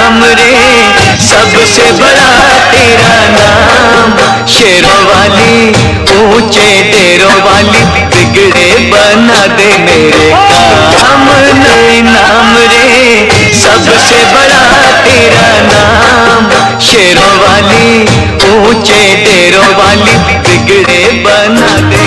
नाम रे, सबसे बड़ा तेरा नाम। शेरों वाली ऊंचे डेरों वाली, बिगड़े बना दे मेरे काम। नहीं नाम रे, सबसे बड़ा तेरा नाम। शेरों वाली ऊंचे डेरों वाली, बिगड़े बना दे।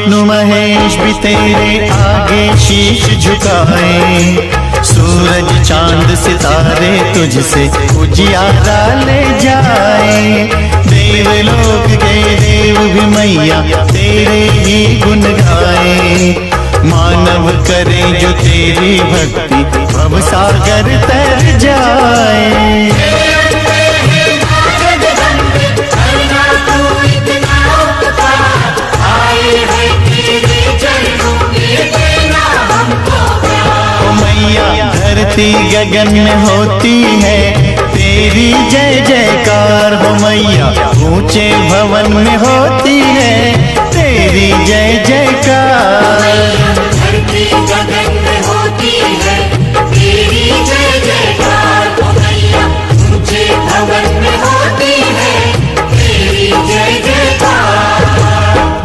विष्णु महेश भी तेरे आगे शीश झुकाए। सूरज चांद सितारे तुझसे उजियारा ले जाए। देवलोक के देव भी मैया तेरे ही गुण गाए। मानव करे जो तेरी भक्ति भव सागर तर जाए। धरती गगन में होती है तेरी जय जयकार हो मैया। ऊंचे भवन में होती है तेरी जय जयकार। धरती गगन में होती है तेरी जय जयकार हो मैया। ऊंचे भवन में होती है तेरी जय जयकार।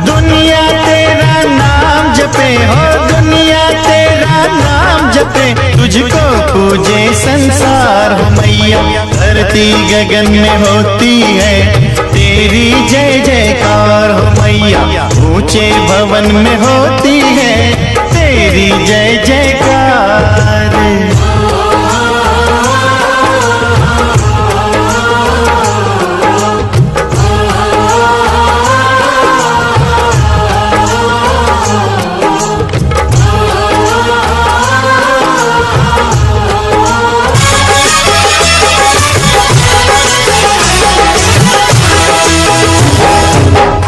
दुनिया तेरा नाम जपे हो, दुनिया तेरा नाम जपे, तुझको पूजे संसार हो मैया। धरती गगन में होती है तेरी जय जयकार हो मैया। ऊंचे भवन में होती है तेरी जय जयकार।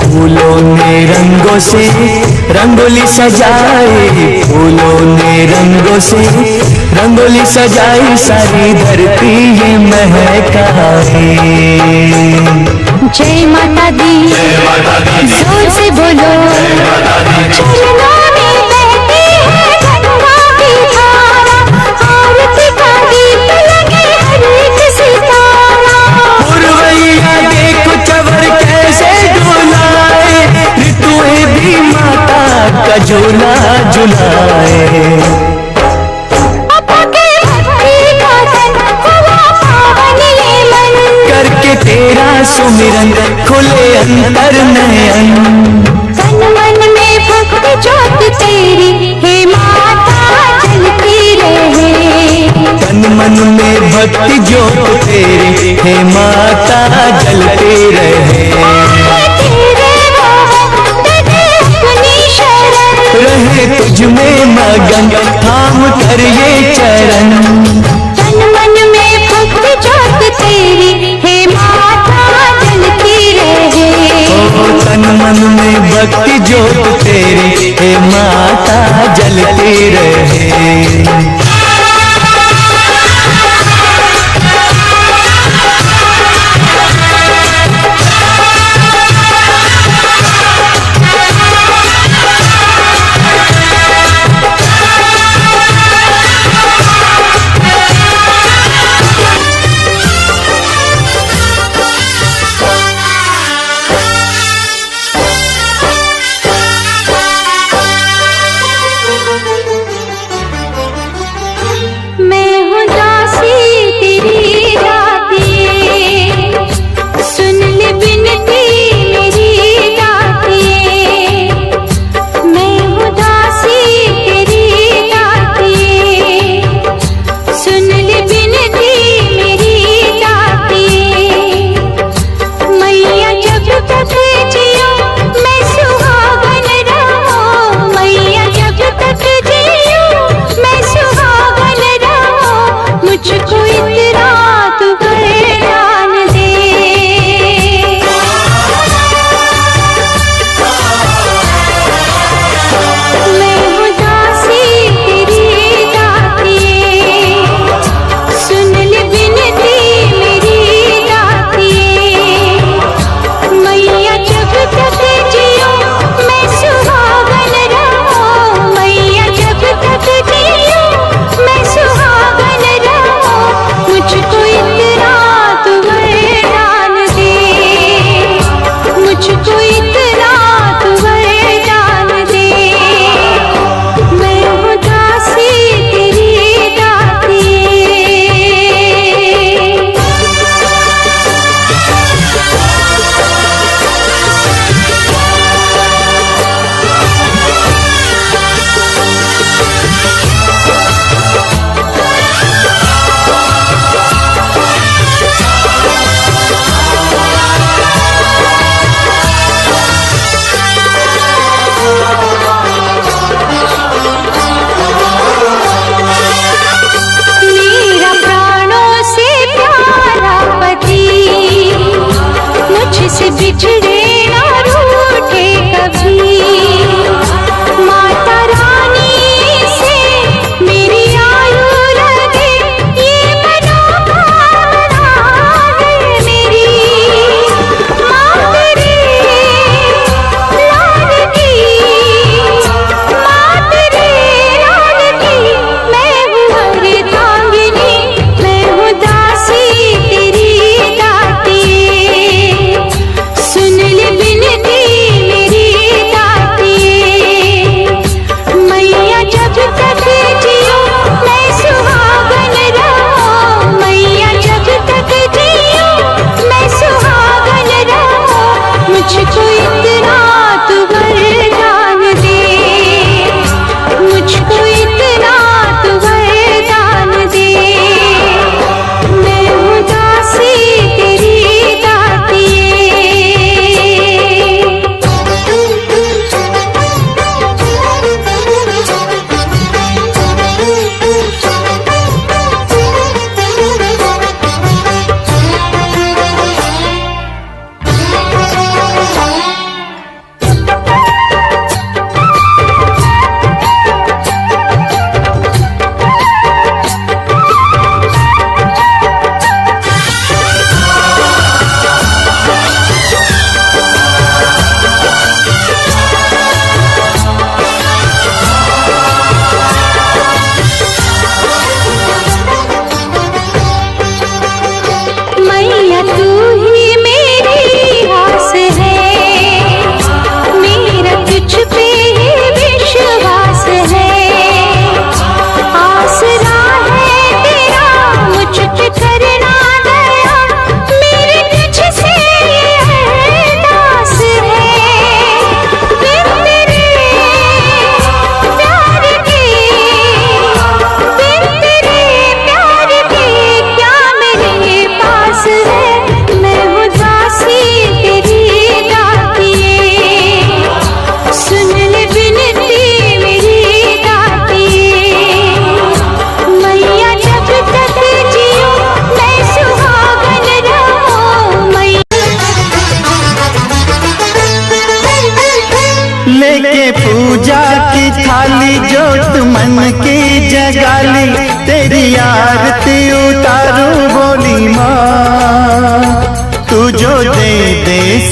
फूलों ने रंगों से रंगोली सजाई। फूलों ने रंगों से रंगोली सजाई। सारी धरती ये महकाए। जय माता दी, जोर से बोलो। चरणों में बहती है गंगा की धारा। आरती का दीप लगे हर एक सितारा। पुरवैया देखो चवर कैसे डोलाए। ऋतुएं भी माता का झूला झुलाए। करके तेरा सुमिरन खुले अंतर नयन। तन मन में भक्ति ज्योत तेरी हे माता जलती रहे। तन मन में भक्ति ज्योत तेरी हे माता जलती रहे। रहे तुझ में मगन थाम कर ये चरण। तन मन में भक्ति ज्योत तेरी हे माता जलती रहे। तन मन में भक्ति ज्योत तेरी हे माता जलती रहे।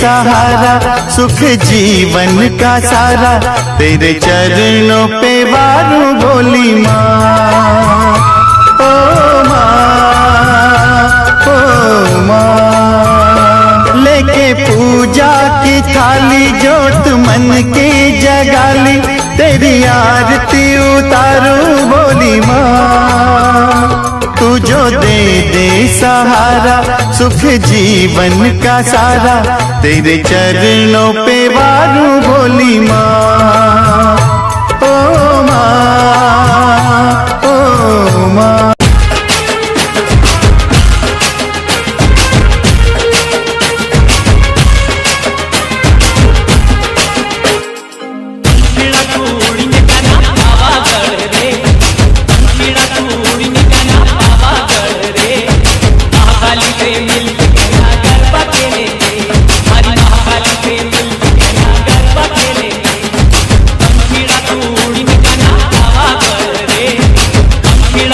सहारा, सुख जीवन का सारा तेरे चरणों पे वारूं बोली माँ। ओ माँ, ओ माँ, लेके पूजा की थाली जोत मन की जगाली, तेरी आरती उतारूं बोली माँ। तू जो दे सहारा, सुख जीवन का सारा तेरे चरणों पे वारूं बोली माँ। ओ माँ, ओ माँ।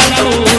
Thank you.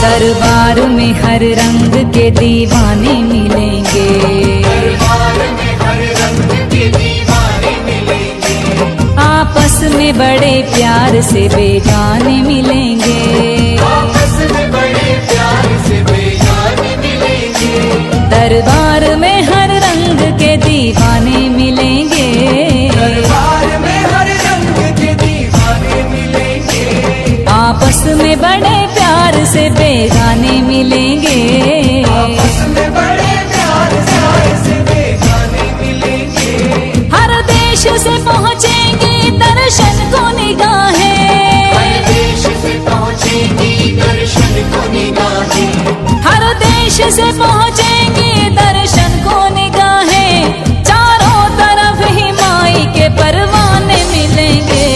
दरबार में हर रंग के दीवाने मिलेंगे, दरबार में हर रंग के दीवाने मिलेंगे, आपस में बड़े प्यार से बेगाने मिलेंगे, आपस में बड़े प्यार से बेगाने मिलेंगे, दरबार में हर रंग के दीवाने मिलेंगे, दरबार में हर रंग के दीवाने मिलेंगे, आपस में बड़े प्यार से बेगाने मिलेंगे, आपस में बड़े प्यार से बेगाने मिलेंगे। हर देश से पहुँचेंगे दर्शन को निगाहें, हर देश से पहुँचेंगी दर्शन को निगाहें, हर देश से पहुँचेंगे दर्शन को निगाहें, चारों तरफ ही माई के परवाने मिलेंगे।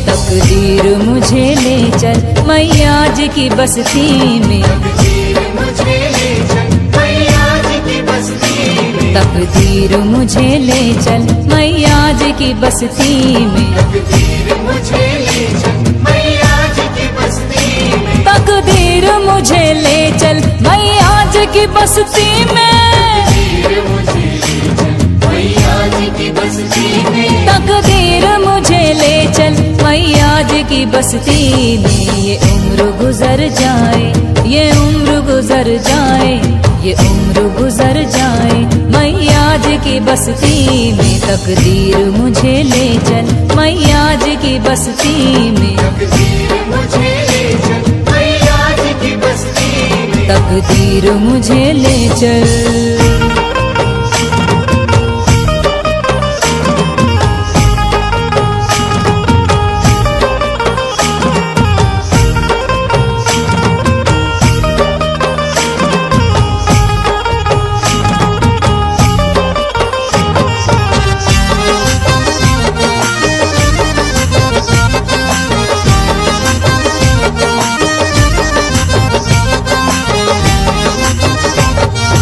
तकदीर मुझे ले चल मैया जी की बस्ती में, तकदीर मुझे ले चल मैया जी की बस्ती में, तकदीर मुझे ले चल मैया जी की बस्ती में, तकदीर मुझे ले चल मैया जी की बस्ती में, तकदीर मुझे ले चल मैया जी की बस्ती में, तकदीर मुझे ले चल मैया जी की बस्ती में, तकदीर मुझे ले चल मैया जी की बस्ती में। ये उम्र गुजर जाए, ये उम्र गुजर जाए, ये उम्र गुजर जाए मैया जी की बस्ती में, तकदीर मुझे ले चल मैया जी की बस्ती में, तकदीर मुझे ले चल मैया जी की बस्ती में, तकदीर मुझे ले चल।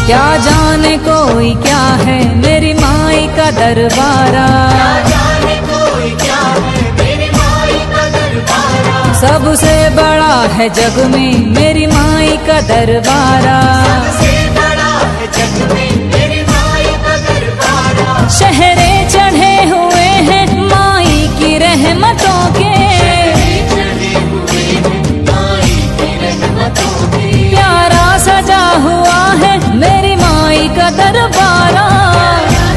क्या जाने कोई क्या है मेरी माई का दरबारा, जाने कोई क्या है मेरी माई का दरबारा, सबसे बड़ा है जग में मेरी माई का दरबारा, सबसे बड़ा है जग में मेरी माई का दरबारा, शहरे चढ़े हुए हैं माई की रहमतों के, चढ़े हुए हैं माई की रहमतों के, प्यारा सजा हुआ है मेरी माई का दरबारा,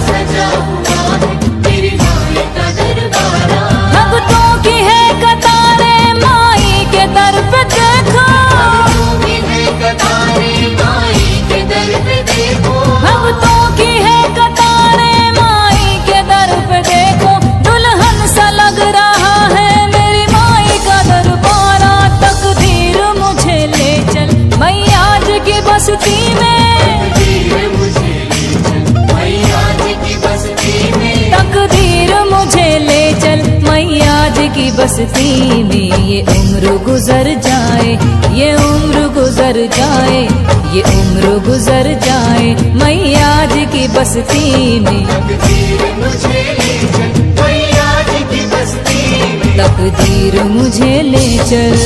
सजा हुआ है मेरी माई का दरबारा, भक्तों की है कतारें माई के दर पे देखो, भक्तों की है कतारें माई के दर पे देखो, भक्तों की है कतारें माई के दर पे देखो, दुल्हन सा लग रहा है मेरी माई का दरबारा, तकदीर मुझे ले चल मैया जी की बस्ती में, तकदीर मुझे ले चल मैया जी की बस्ती में, तकदीर मुझे ले चल मैया जी की बस्ती में। ये उम्र गुजर जाए, ये उम्र गुजर जाए, ये उम्र गुजर जाए मैया जी की बस्ती में, तकदीर मुझे ले चल मैया जी की बस्ती में, तकदीर मुझे ले चल।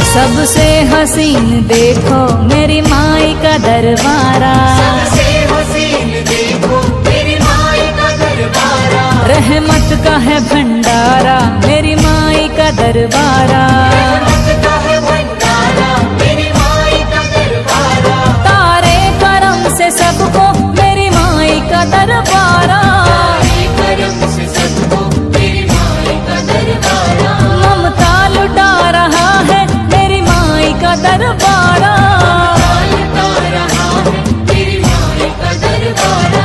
सबसे हसीन देखो मेरी माई का दरबारा, सबसे हसीन देखो मेरी माई का दरबारा, रहमत का है भंडारा मेरी माई का दरबारा, रहमत का है भंडारा मेरी माई का दरबारा, तारे करम से सबको मेरी माई का दरबारा, तारे करम से सबको मेरी माई का दरबारा, ममता लुटा रहा है मेरी माई का दरबारा, लुटा रहा है मेरी माई का दरबारा,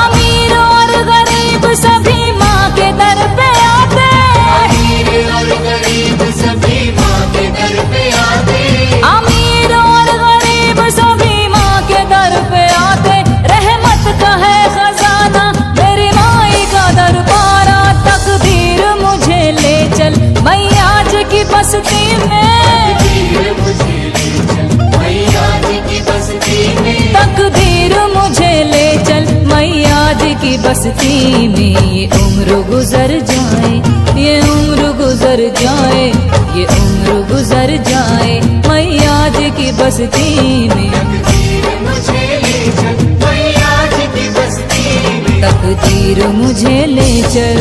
अमीर और गरीब सभी माँ के दर पे आते, अमीर और गरीब सभी बस्ती में ये उम्र गुजर जाए, ये उम्र गुजर जाए, ये उम्र गुजर जाए, मैया जी की बस्ती में। तकदीर मुझे ले चल मैया जी की बस्ती में। तकदीर मुझे ले चल।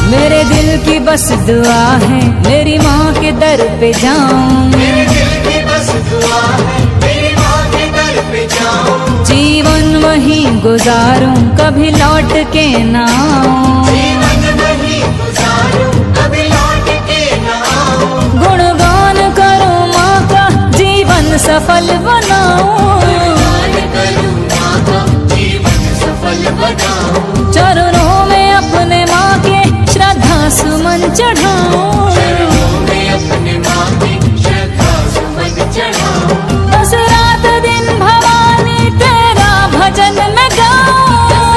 मेरे दिल की बस दुआ है मेरी माँ के दर पे जाऊं, मेरे दिल की बस दुआ है मेरी माँ के दर पे जाऊं। जीवन वहीं गुजारूं कभी लौट के ना आऊं, जीवन वहीं गुजारूं कभी लौट के ना आऊं। गुणगान करूं माँ का जीवन सफल बनाऊं, गुणगान करूं माँ का जीवन सफल बनाऊं। चरणों में अपने माँ के श्रद्धा सुमन चढ़ाऊं, चरणों में अपने माँ की श्रद्धा सुमन चढ़ाऊं। बस रात दिन भवानी तेरा भजन में गाऊं,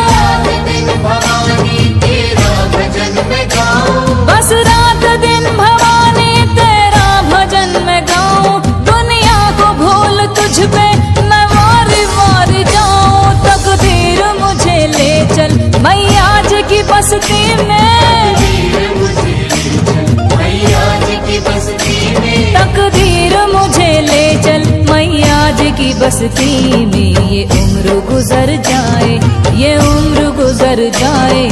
रात दिन भवानी तेरा भजन में गाऊं। बस रात दिन भवानी तेरा भजन में गाऊं। दुनिया को भूल तुझ पे मैं वार वार जाऊं। तकदीर मुझे ले चल मैया जी की बस्ती में। तकदीर मुझे ले चल मैया जी की बस्ती में। तकदीर मुझे ले चल मैया जी की बस्ती में। ये उम्र गुजर जाए, ये उम्र गुजर जाए,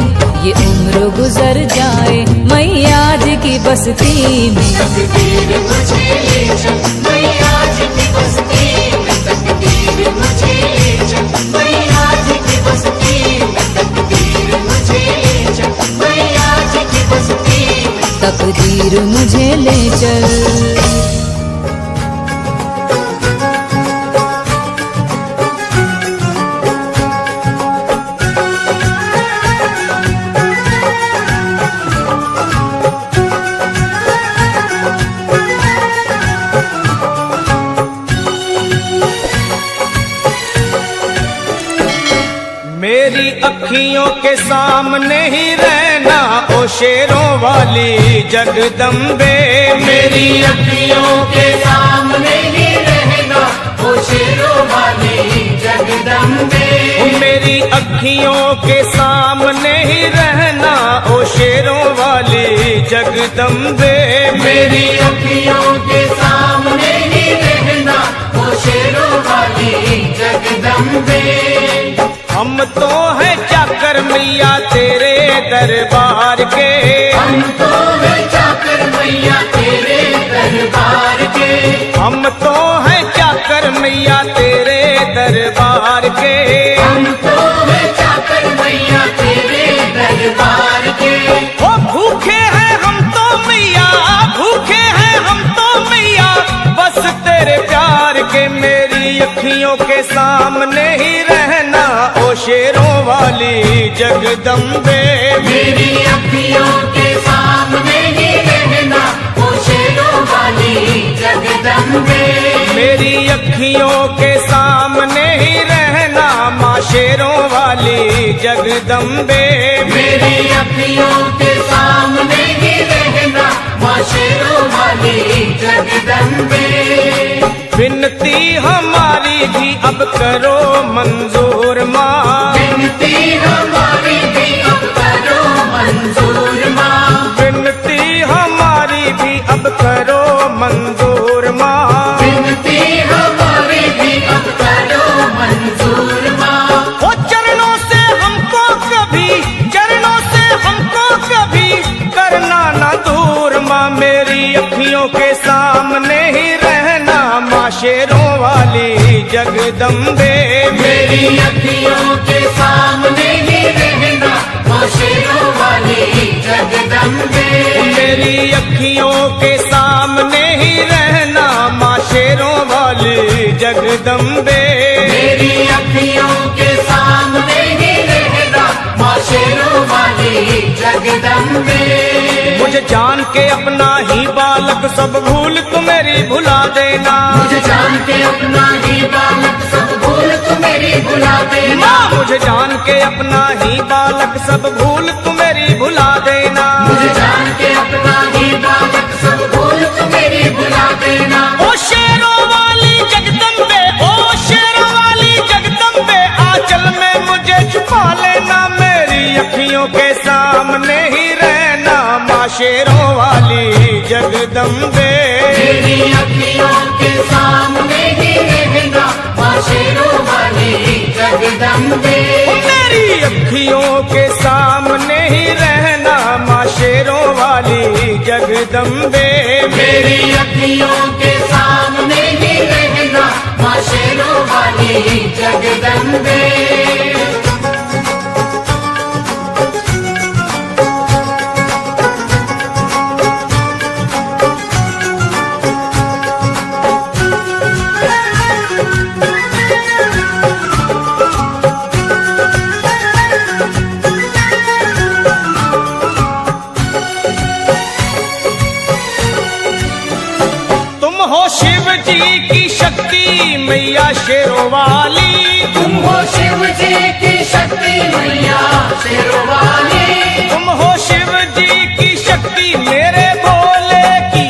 ये उम्र गुजर जाए, मैया जी की बस्ती में। तकदीर मुझे ले चल मैया जी की बस्ती में। तकदीर मुझे ले चल मैया जी की बस्ती में। तकदीर मुझे ले चल मैया जी की बस्ती में। तकदीर मुझे ले चल। मेरी अखियों के सामने ही रहना ओ शेरों वाली जगदम्बे। मेरी अखियों के सामने ही रहना ओ शेरों वाली जगदम्बे। मेरी अखियों के सामने ही रहना ओ शेरों वाली जगदम्बे। मेरी अखियों के सामने ही रहना ओ शेरों वाली जगदम्बे। हम तो हैं चाकर मैया तेरे दरबार के। हम तो हैं चाकर मैया तेरे दरबार के। हम तो हैं चाकर मैया तेरे दरबार के। हम तो हैं चाकर मैया तेरे दरबार के। ओ भूखे हैं हम तो मैया, भूखे हैं हम तो मैया, बस तेरे प्यार के। मेरी अखियों के सामने ही रहना ओ शेरों वाली जगदम्बे। मेरी अखियों के सामने ही रहना ओ शेरों वाली जगदम्बे। मेरी अखियों के सामने ही रहना माँ शेरों वाली जगदम्बे। मेरी अखियों के सामने ही रहना माँ शेरों वाली जगदम्बे। विनती हमारी भी अब करो मंजूर माँ। विनती हमारी भी अब करो मंजूर माँ। विनती हमारी भी अब करो मंजूर माँ। विनती हमारी भी अब करो मंजूर माँ। ओ चरणों से हमको कभी, चरणों से हमको कभी करना ना दूर माँ। मेरी अखियों के सामने ही रहना माँ शेरों वाली जगदम्बे। मेरी अखियों के सामने ही रहना माँ शेरों वाली जगदम्बे। मेरी अखियों के सामने ही रहना माँ शेरों वाली जगदम्बे। मेरी अखियों के सामने ही रहना माँ शेरों वाली के अपना ही बालक सब भूल तू मेरी भुला देना। मुझे जान के अपना ही बालक सब भूल तू मेरी भुला देना। मुझे जान के अपना ही बालक सब भूल तू मेरी भुला देना। मुझे जान के अपना ही बालक सब भूल तू मेरी भुला देना। ओ शेरों वाली जगदम्बे, ओ शेरों वाली जगदम्बे, आंचल में मुझे छुपा लेना, मेरी अखियों के सामने ही रहना, माँ शेरों वाली जगदम्बे। मेरी अखियों के सामने ही रहना, माँ शेरों वाली जगदम्बे। मेरी अखियों के सामने ही रहना, माँ शेरों वाली जगदम्बे। मेरी अखियों के सामने ही रहना, माँ शेरों वाली जगदम्बे। शिव जी की शक्ति मैया शेरों वाली, तुम हो शिव जी की शक्ति मैया शेरों वाली। तुम हो शिव जी की शक्ति मेरे भोले की,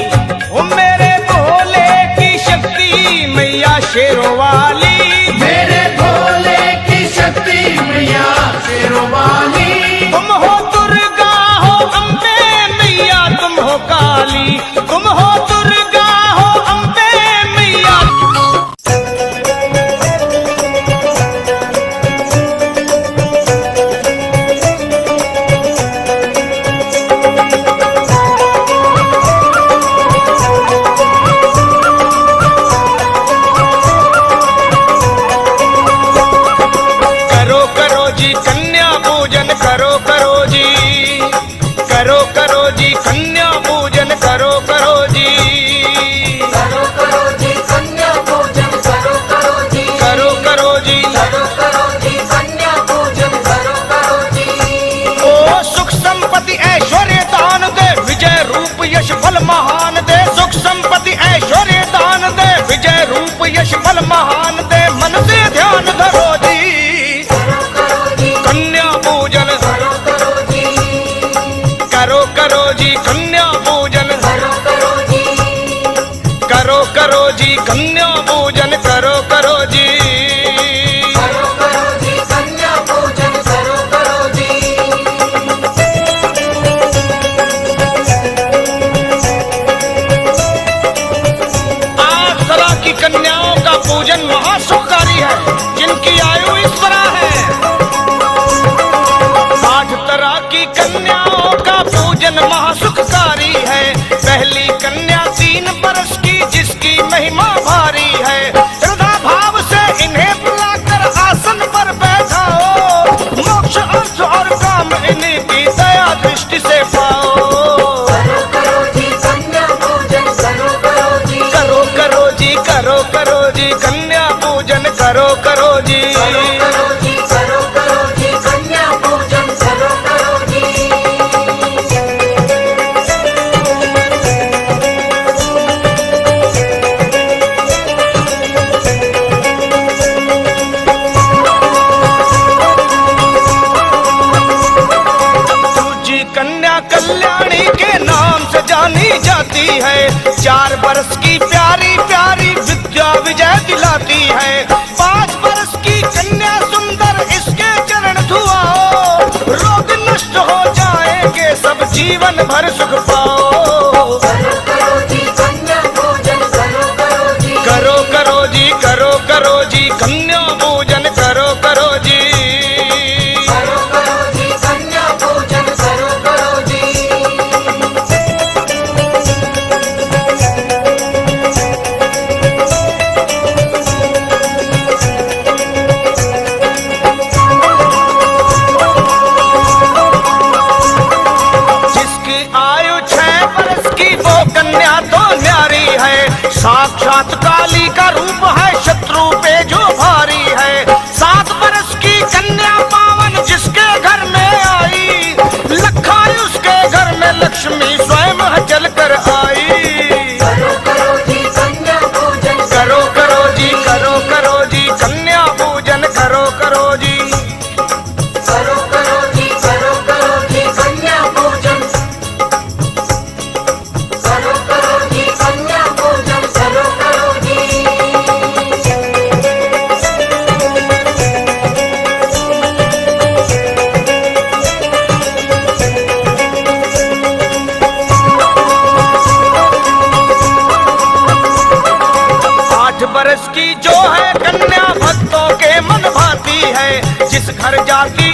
ओ मेरे भोले की शक्ति मैया शेरों वाली। मेरे भोले की शक्ति मैया शेरों वाली। तुम हो दुर्गा हो अम्बे मैया, तुम हो काली, तुम हो दुर्गा हो अम्बे मैया। करो करो जी कन्या पूजन, करो करो जी, करो करो जी कन्या पूजन, करो करो जी, करो करो जी कन्या पूजन, करो करो जी, करो करो जी, करो करो जी कन्या पूजन, करो करो जी। ओ सुख संपत्ति ऐश्वर्य दान दे, विजय रूप यश फल महान दे, सुख संपत्ति ऐश्वर्य दान दे, विजय रूप यश फल महान दे, मन से ध्यान धरो जी, करो करो जी कन्या पूजन, करो करो जी, करो करो जी कन्या पूजन, करो करो जी, करो करो जी कन्या पूजन, करो करो जी। करो करो जी कन्या पूजन, करो करो जी। आठ तरह की कन्याओं का पूजन महासुखकारी है, जिनकी आयु इस तरह है। आठ तरह की कन्याओं का पूजन महासुखकारी है। पहली कन्या 3 बरस की, जिसकी महिमा भारी है, श्रद्धा भाव से इन्हें बुलाकर आसन पर बैठाओ, मोक्ष अर्थ और काम इन्हीं की दया दृष्टि से पाओ। करो करो जी कन्या पूजन, करो करो जी, करो करो जी, करो करो जी कन्या पूजन, करो करो जी। करो करो जी, करो करो जी कन्या पूजन, करो करो जी। दूजी कन्या कल्याणी के नाम से जानी जाती है, 4 बरस की प्यारी प्यारी विद्या विजय दिलाती है। 5 बरस की कन्या सुंदर, इसके चरण धुआओ, रोग नष्ट हो जाएंगे सब, जीवन भर सुख पाओ। करो करो जी कन्या पूजन, करो करो जी, करो करो जी, करो करो जी कन्या पूजन, करो करो जी। करो करो जी कन्या पूजन, करो करो जी। जिसकी आयु 6 बरस की, वो कन्या तो न्यारी है, साक्षात काली का रूप है, शत्रु पे जो भारी है। 7 बरस की कन्या पावन, जिसके घर में आई, लखा उसके घर में लक्ष्मी स्वयं है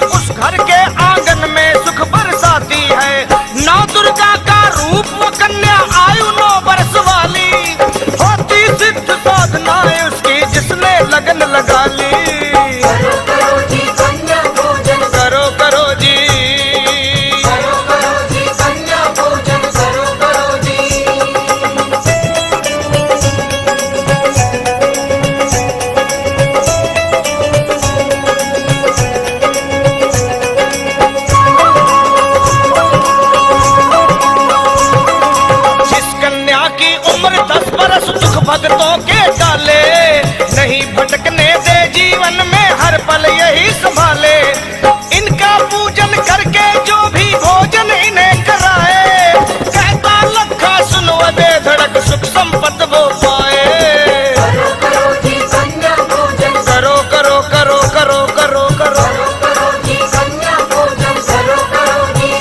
उस घर के आंगन में सुख बरसाती है। नौ दुर्गा का रूप वो कन्या आयु 9 वर्ष वाली, होती सिद्ध साधनाएं उसकी जिसने लगन लगा ली। करो करो जी कन्या पूजन, करो करो जी, करो करो जी कन्या पूजन, करो करो जी। जिस कन्या की उम्र 10 बरस दुख भक्तों के डाले, नहीं भटकने दे जीवन में हर पल यही संभाले। इनका पूजन करके जो भी भोजन इन्हें कराए, कहता लखा सुनो दे धड़क सुख संपत वो पाए। करो करो जी कन्या पूजन, करो करो करो करो करो करो करो करो जी कन्या पूजन, करो करो जी।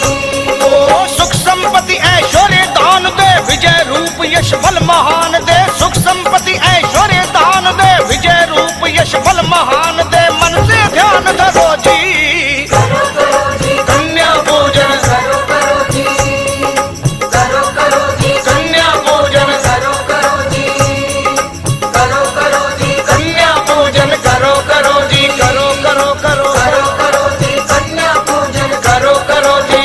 ओ सुख संपत्ति ऐश्वर्य दान दे, विजय रूप यश बल महान दे। सुख संपत्ति ऐश्वर्य दान दे, विजय रूप यश बल महान दे। मन से ध्यान धरो जी, करो करो जी कन्या पूजन, करो करो जी, करो करो जी कन्या पूजन, करो करो जी, करो करो जी कन्या पूजन, करो करो जी, करो करो करो करो करो जी कन्या पूजन, करो करो जी।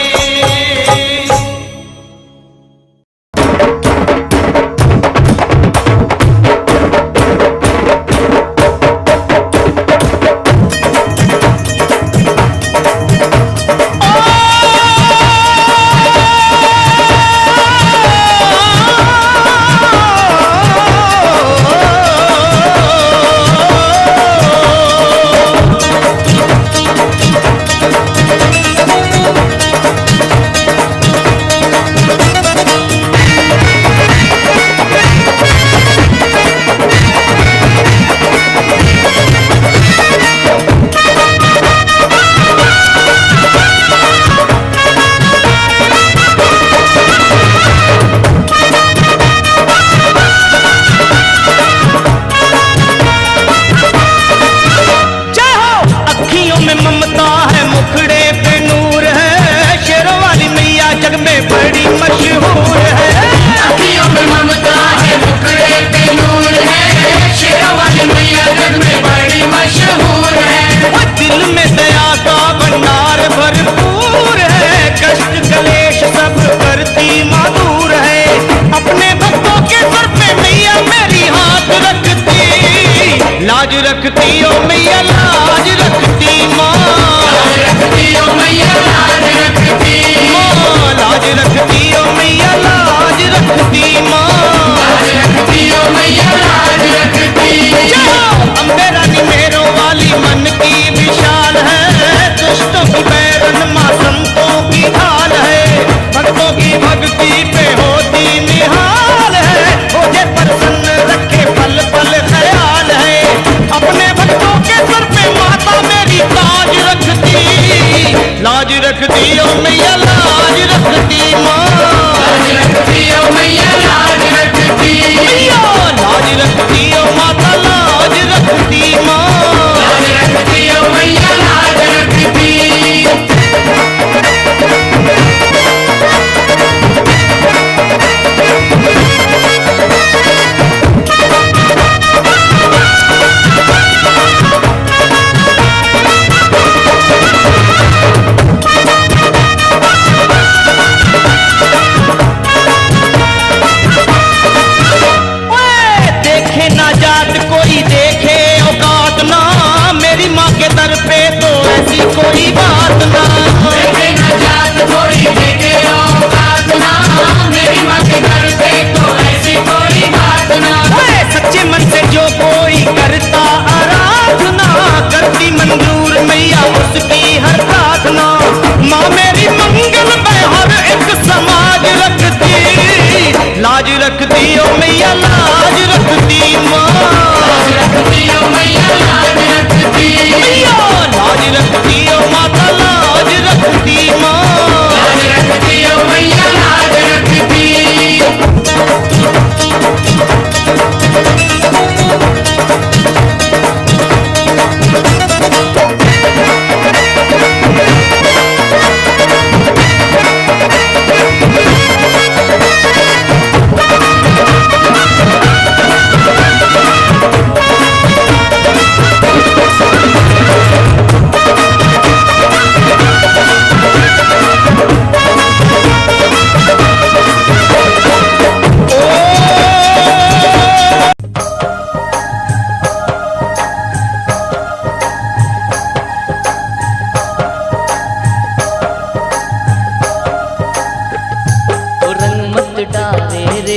जय हो। अखियों में ममता है, मुखड़े पे नूर है, शेरों वाली मैया जग में बड़ी मशहूर है। अखियों में ममता है, मुखड़े पे नूर है, शेरों वाली मैया जग में बड़ी मशहूर है। वो दिल में दया का भंडार भरपूर है, कष्ट कलेश सब करती माँ दूर है। अपने भक्तों के सर पे मैया मेरी हाथ रखती, लाज रखती ओ मैया लाज रखती माँ। रखती हो मैया लाज रखती, माँ लाज रखती ओ मैया लाज रखती माँ। रखती हो मैया लाज रखती। जाओ अम्बे रानी मेरो वाली मन की विशाल है, दुष्टों की बैरन माँ संतों की ढाल है। भक्तों की भक्ति पे होती निहाल है, मुझे प्रसन्न रखे पल पल ख्याल है। अपने भक्तों के सर पे माता मेरी ताज रखती, लाज रखती ओ मैया लाज रखती माँ। रखती हो मैया लाज रखती, मैया लाज रखती ओ माता लाज रखती माँ। रखती हो मैया लाज रखती।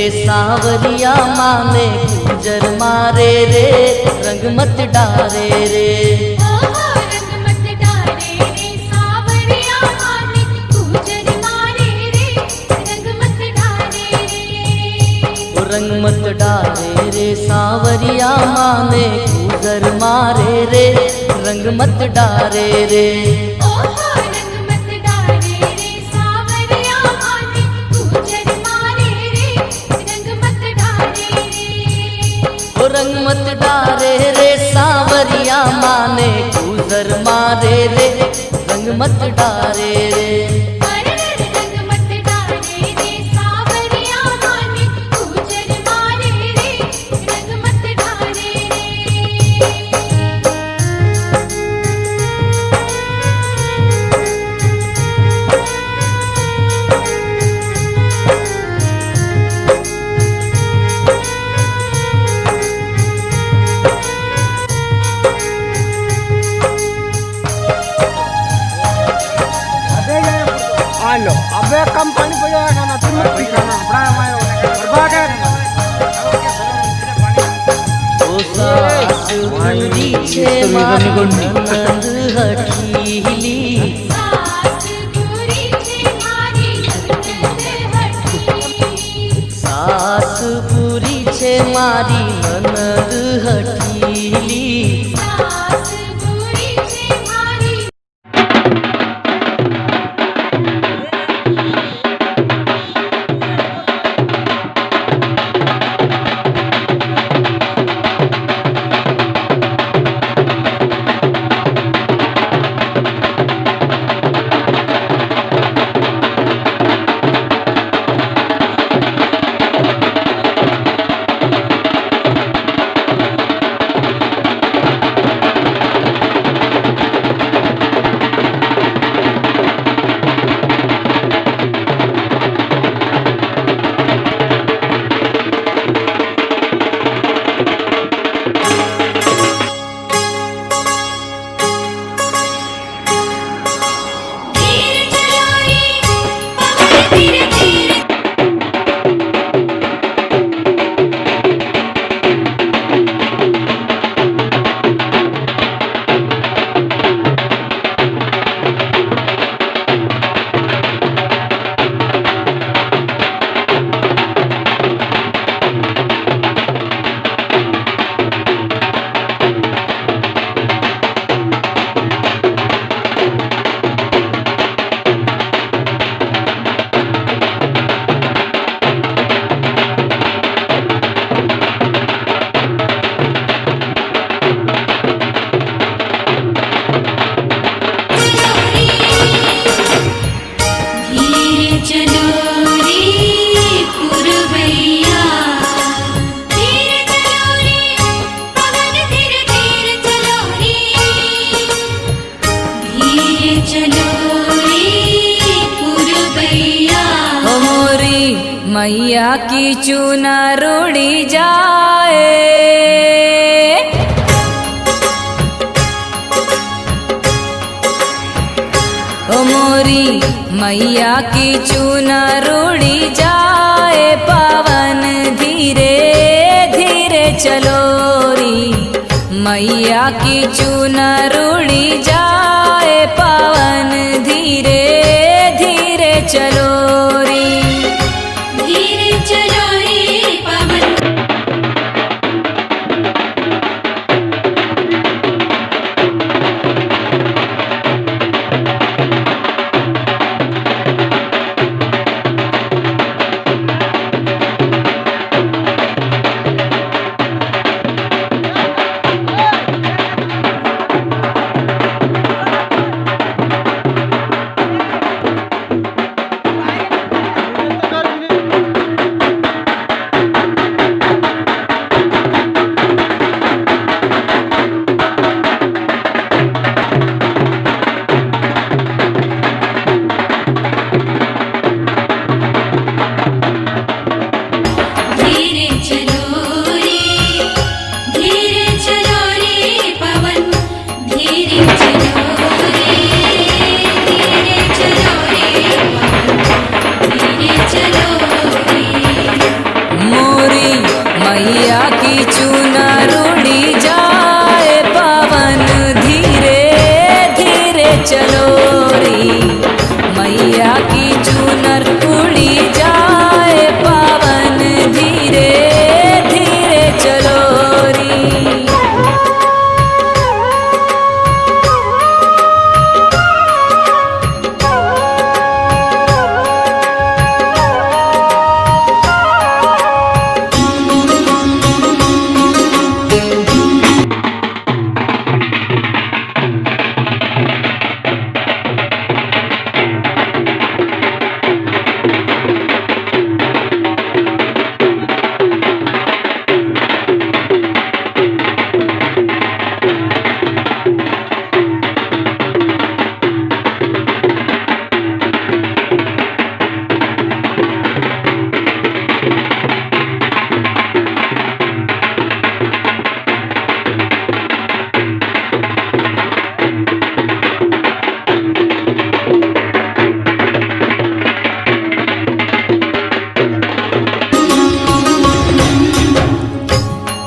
रे सावरिया माने गुजर मारे रे रंग मत डारे रे। ओहो रंग मत डारे रे सावरिया माने गुजर मारे रे रंग मत डारे रे। ओ रंग मत डारे रे सावरिया माने गुजर मारे रे रंग मत डारे रे। ओहो रंग मत डारे रे सावरिया माने गुजर मारे रे रंग मत डारे रे। ओ रंग मत डारे रे सावरिया माने गुजर मारे रे रंग मत डारे रे। अरे रंग मत डारे रे सावरिया माने गुजर मारे रे रंग मत डारे रे। Alo, abe company ko ya kana timot kana bra mayo बर्बाद है ओ सास पूरी छे मारी ननद हठीली। सास पूरी छे मारी ननद हठीली। सास पूरी छे मारी ननद हठीली। सास पूरी छे मारी धीरे चलो रे पवन धीरे धीरे। धीरे चलो रे पुरवैया। धीरे चलो रे पवन धीरे धीरे चलो रे। धीरे चलो रे पुरवैया। ओ मोरी मैया की चुनर उड़ी जाए। ओ मोरी मैया की चुनर उड़ी जाए पवन धीरे धीरे चलो री। मैया की चुनर उड़ी जाए पवन धीरे धीरे चलो री। धीरे चलो रे पवन मैया की चुनर उड़ी जाए पावन धीरे धीरे चलो री।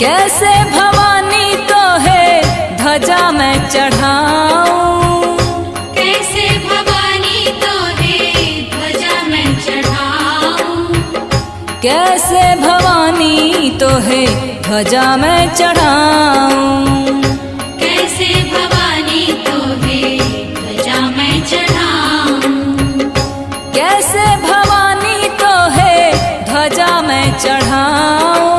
कैसे भवानी तो है ध्वजा मैं चढ़ाऊं, कैसे भवानी तो है ध्वजा मैं चढ़ाऊं, कैसे भवानी तो है ध्वजा मैं चढ़ाऊं, कैसे भवानी तो है ध्वजा मैं चढ़ाऊं, कैसे भवानी तो है ध्वजा मैं चढ़ाऊं,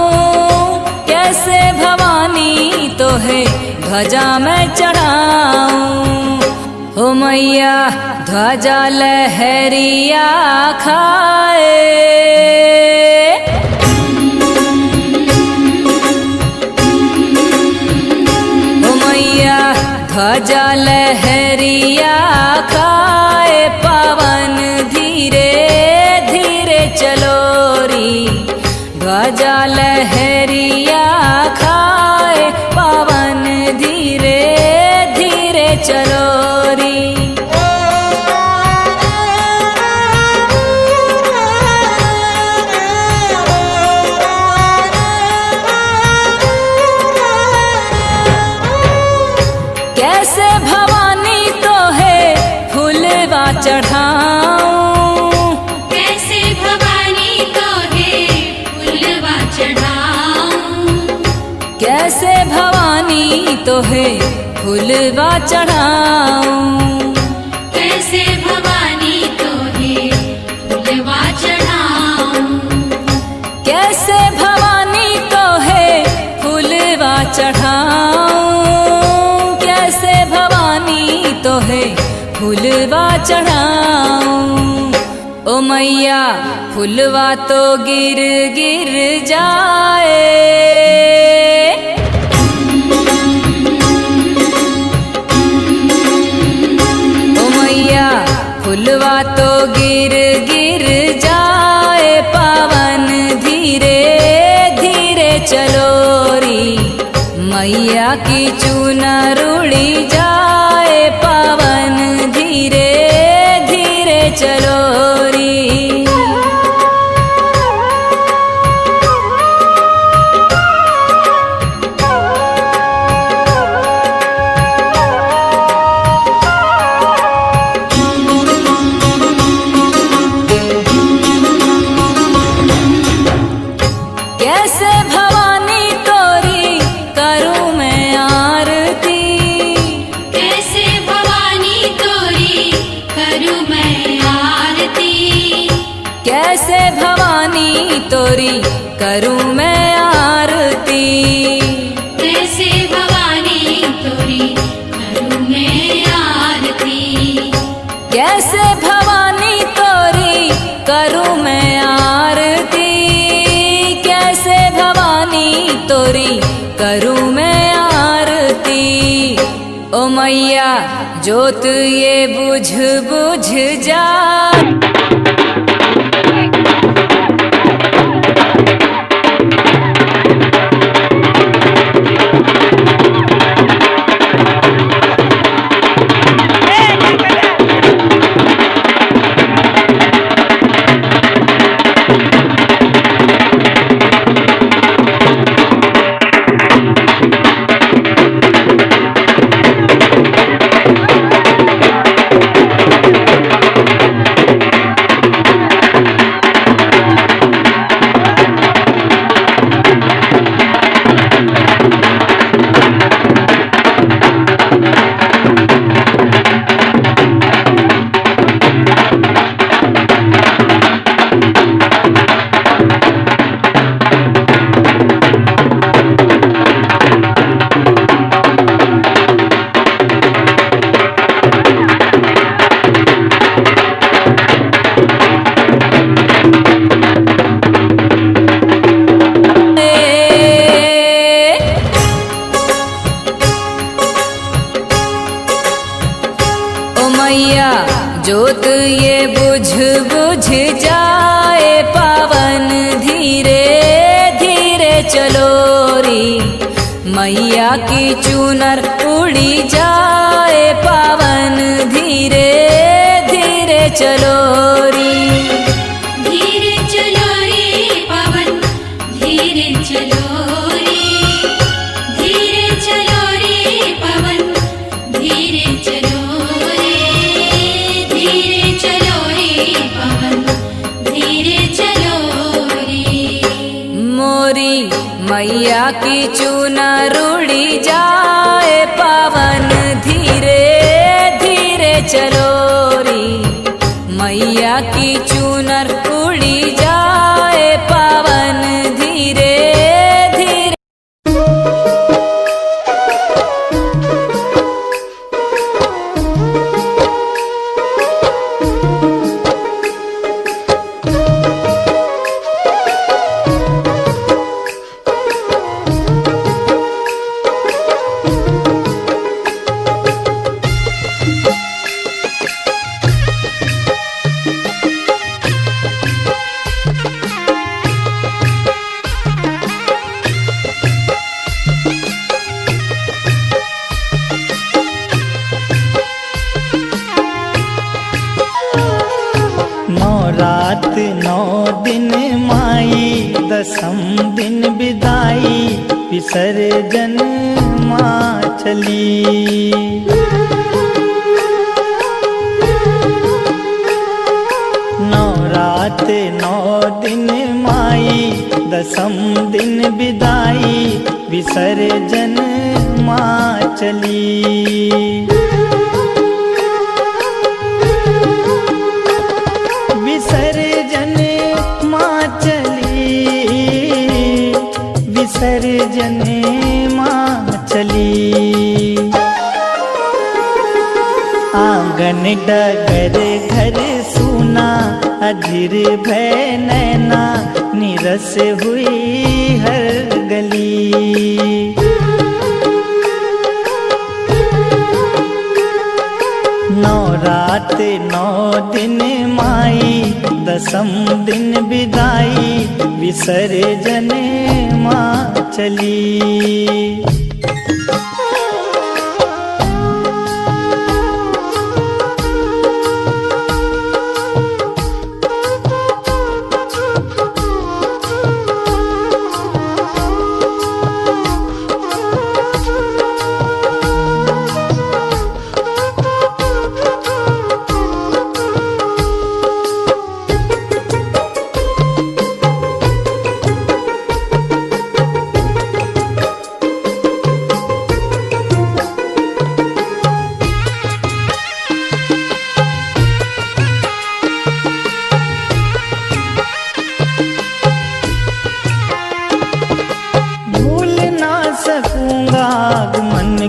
कैसे भवानी तो है ध्वजा मैं चढ़ाऊं। हो मैया ध्वजा लहरिया खाए, हो मैया ध्वजा लहरिया खाए पावन धीरे धीरे चलो री। ध्वजा लहरिया खाए पावन धीरे धीरे चलो री। कैसे भवानी तो है फूलवा चढ़ाऊं, कैसे भवानी तो है फूलवा चढ़ाऊं, कैसे भवानी तो है फूलवा चढ़ाऊं, कैसे भवानी तो है फूलवा चढ़ाऊं, कैसे भवानी तो है फूलवा चढ़ाऊं, कैसे भवानी तो है फूलवा चढ़ाऊं। ओ मैया फूलवा तो गिर गिर जाए, ओ मैया फूलवा तो गिर गिर जाए पावन धीरे धीरे चलो री। मैया की चुनर उड़ी जाए पावन धीरे धीरे चलो री। कैसे भवानी तोरी करूं मैं आरती, कैसे भवानी तोरी करूं मैं आरती, कैसे भवानी तोरी करूं मैं आरती, कैसे भवानी तोरी करूं मैं आरती, कैसे भवानी तोरी करूं मैं आरती, कैसे भवानी तोरी करूं मैं आरती। ओ मैया जोत ये बुझ बुझ जा। मैया जोत ये बुझ बुझ जाए पावन धीरे धीरे चलो री मैया की चुनर उड़ी जाए पावन धीरे धीरे चलो री धीरे चलो रे पवन धीरे चलो रे धीरे चलो रे पवन धीरे चलो रे धीरे चलो रे पवन धीरे चलो रे मोरी मैया की चुनर उड़ी जाए पावन धीरे धीरे चलो री मैया की चुनर उड़ी जाए पावन धीरे धीरे नौ रात 9 दिन माई दसम दिन विदाई विसर्जन माँ चली। नौ रात 9 दिन माई दसम दिन विदाई विसर्जन माँ चली। विसर्जन माँ चली विसर्जन माँ चली। आंगन डगर घर सूना अधीर भय नैना निरस हुई हर गली। नौ रात 9 दिन माई दसम दिन विदाई विसर्जन माँ चली।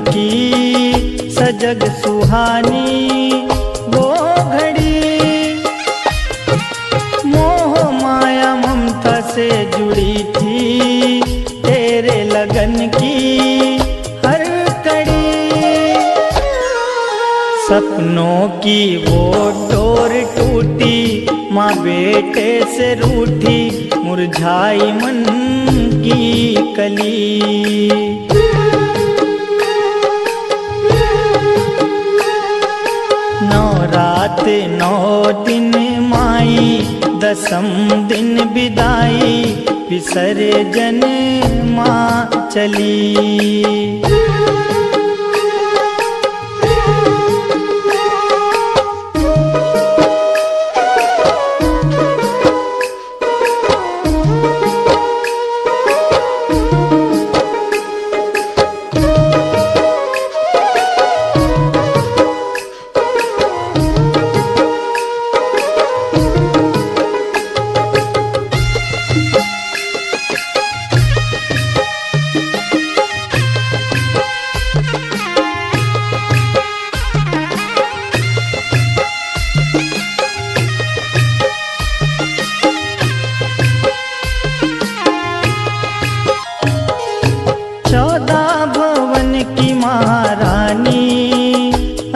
की सजग सुहानी वो घड़ी मोह माया ममता से जुड़ी थी तेरे लगन की हर कड़ी। सपनों की वो डोर टूटी माँ बेटे से रूठी मुरझाई मन की कली। रात 9 दिन माई दसम दिन विदाई विसर्जन माँ चली।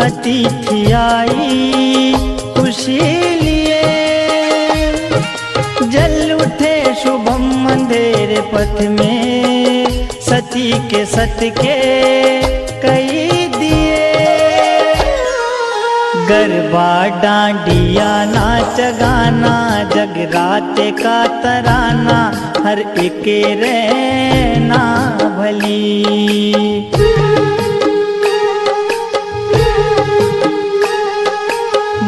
अतिथि आई पथ में सती के सत के कई दिए। गरबा डांडिया नाच गाना जगराते का तराना हर एक रहना भली।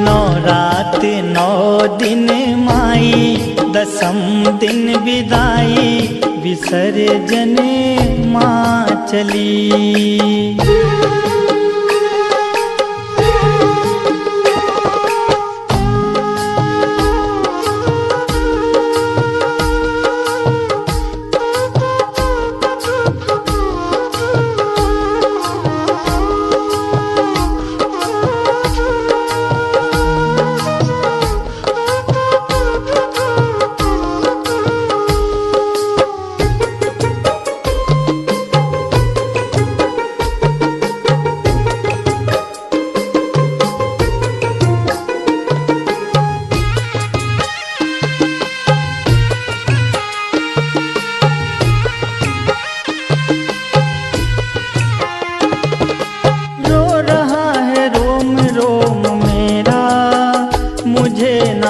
नौ रात नौ दिन माई दसम दिन विदाई विसर्जन माँ चली।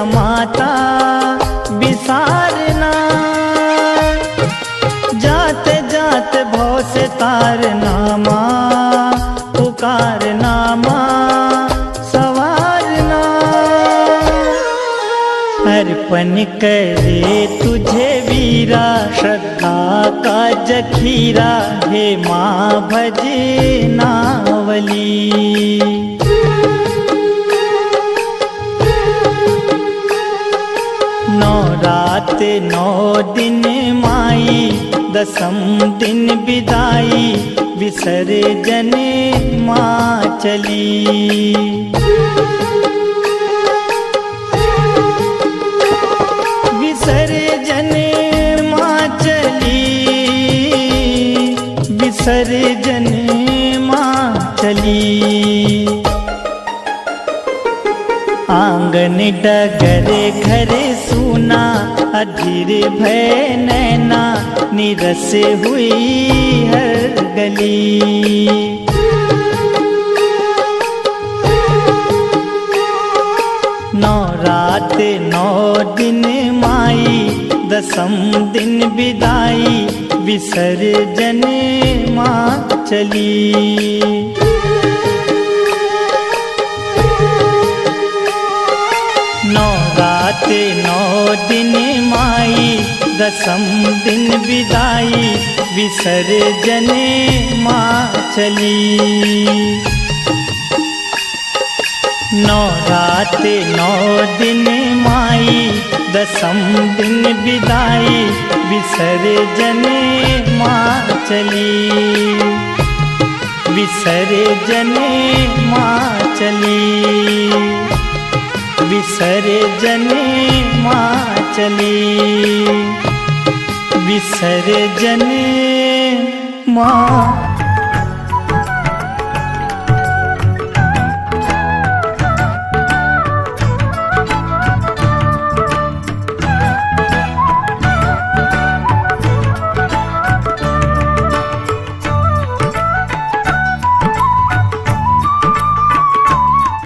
माता बिसारना जाते जाते भव से तारना माँ पुकारना माँ सवारना। अर्पण करे तुझे वीरा श्रद्धा का जखीरा हे माँ भजनावली। नौ रात नौ दिन माई दसम दिन विदाई विसर्जन माँ चली। विसर्जन माँ चली विसर्जन माँ चली। आंगन डगर घर सूना अधीर भय नैना निरस हुई हर गली। नौ रात नौ दिन माई दसम दिन विदाई विसर्जन माँ चली। नौ रात नौ दिन माई दसम दिन विदाई विसर्जन माँ चली। नौ रात नौ दिन माई दसम दिन विदाई विसर्जन माँ चली। विसर्जन माँ चली विसर्जन माँ चली। विसर्जन माँ